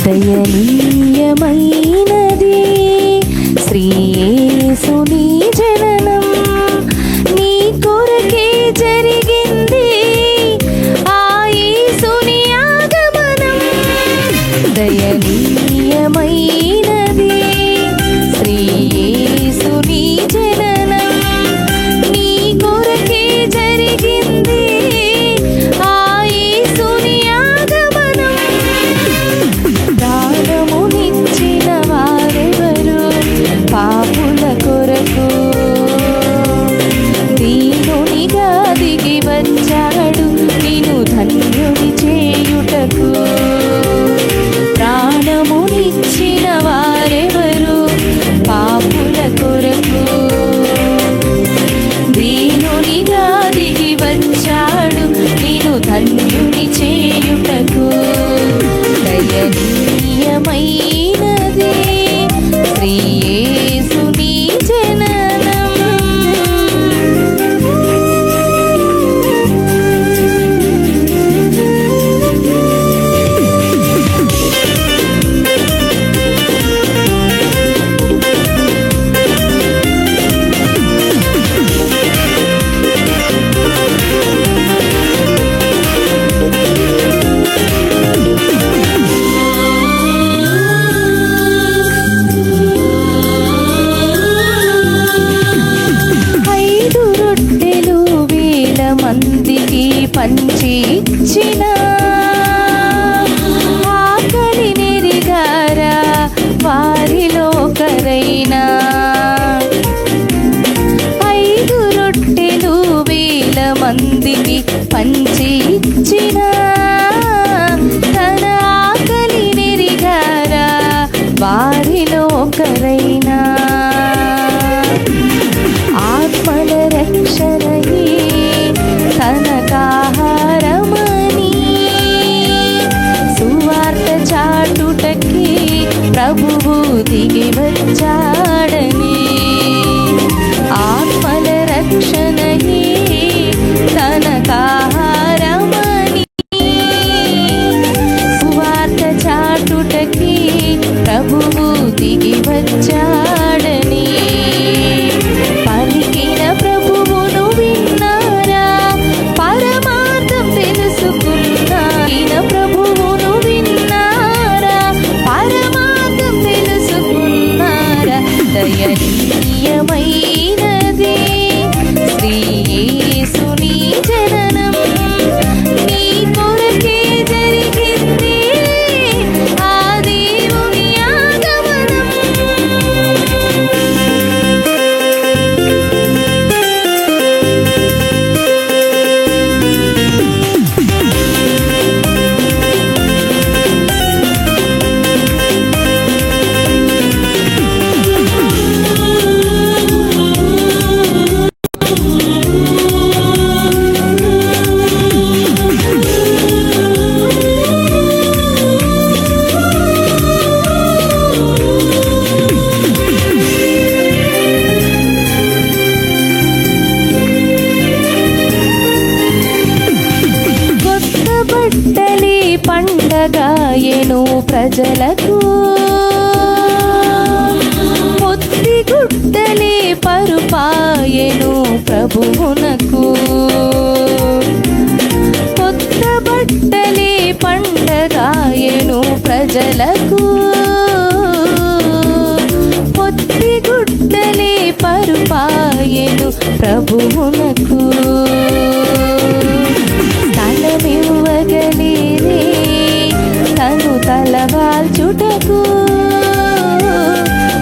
దయనీయమైనది శ్రీ యేసుని జననం, నీ కొరకే జరిగింది ఆ యేసుని ఆగమనం. దయనీయమైనది శ్రీ యేసుని జననం, నీ కొరకే జరిగింది ఆ యేసుని ఆగమనం. ప్రాణమునిచ్చిన వారెవరు పాపుల కొరకు, దీనునిగా దిగి వచ్చాడు నిన్ను ధన్యుని చేయుటకు. ప్రాణమునిచ్చిన వారెవరు పాపుల కొరకు, దీనునిగా దిగి వచ్చాడు నిన్ను ధన్యుని చేయుటకు. దయనీయమైనది శ్రీ యేసుని జననం. మందికి పంచి ఇచ్చిన ఆకలి నెరిగారా వారిలో ఒకరైనా. 5 రొట్టెలు 1000 మందికి పంచి ఇచ్చిన తన ఆకలి నెరిగారా వారిలో ఒకరైనా. ఆత్మల రక్షణయే తనకాహారమని సువార్త చాటుటకి ప్రభువు దిగి వచ్చాడని. ఆత్మల రక్షణయే తనకాహారమని సువార్త చాటుటకి ప్రభువు దిగి వచ్చాడని. పలికిన ప్రభువును విన్నారా, పరమార్థం తెలుసుకున్న ప్రభువును విన్నారా, పరమార్థం తెలుసుకున్నారా. దయనీయమైనది శ్రీ యేసుని జననం, నీ కొరకే జరిగింది ఆ దేవుని ఆగమనం. బట్టలే పండగాయెను ప్రజలకు, పొత్తి గుడ్డలే పరుపాయెను ప్రభువునకు. కొత్త బట్టలే పండగాయెను ప్రజలకు, పొత్తి గుడ్డలే పరుపాయెను ప్రభువునకు. స్థలమివ్వగలిరే తను తలవాల్చుటకు,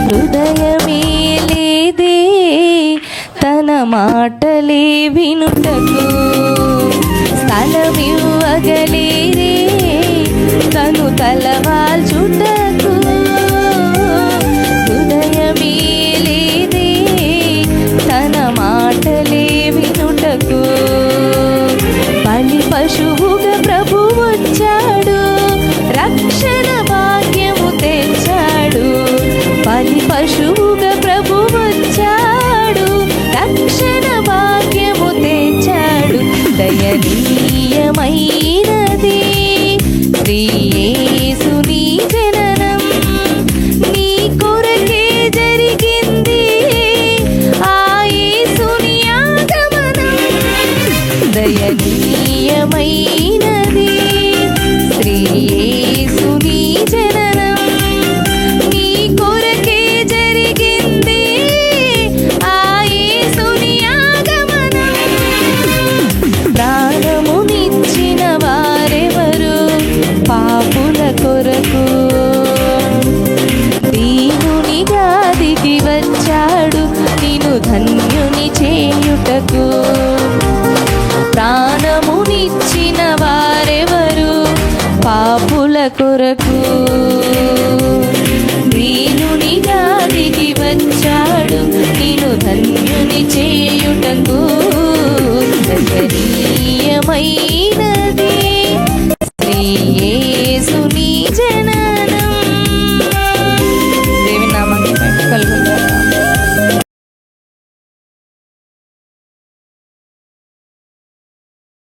హృదయమే లేదే తన మాటలే వినుటకు. స్థలమివ్వగలిరే తను తలవాల్చుటకు, హృదయమే లేదే తన మాటలే వినుటకు. బలి పశువుగా ప్రభు వచ్చాడు, రక్షణ భాగ్యము తెచ్చాడు. బలి పశువుగా ప్రభు వచ్చాడు, రక్షణ భాగ్యము తెచ్చాడు. దయనీయమైనది శ్రీ యేసుని జననం. కొరకు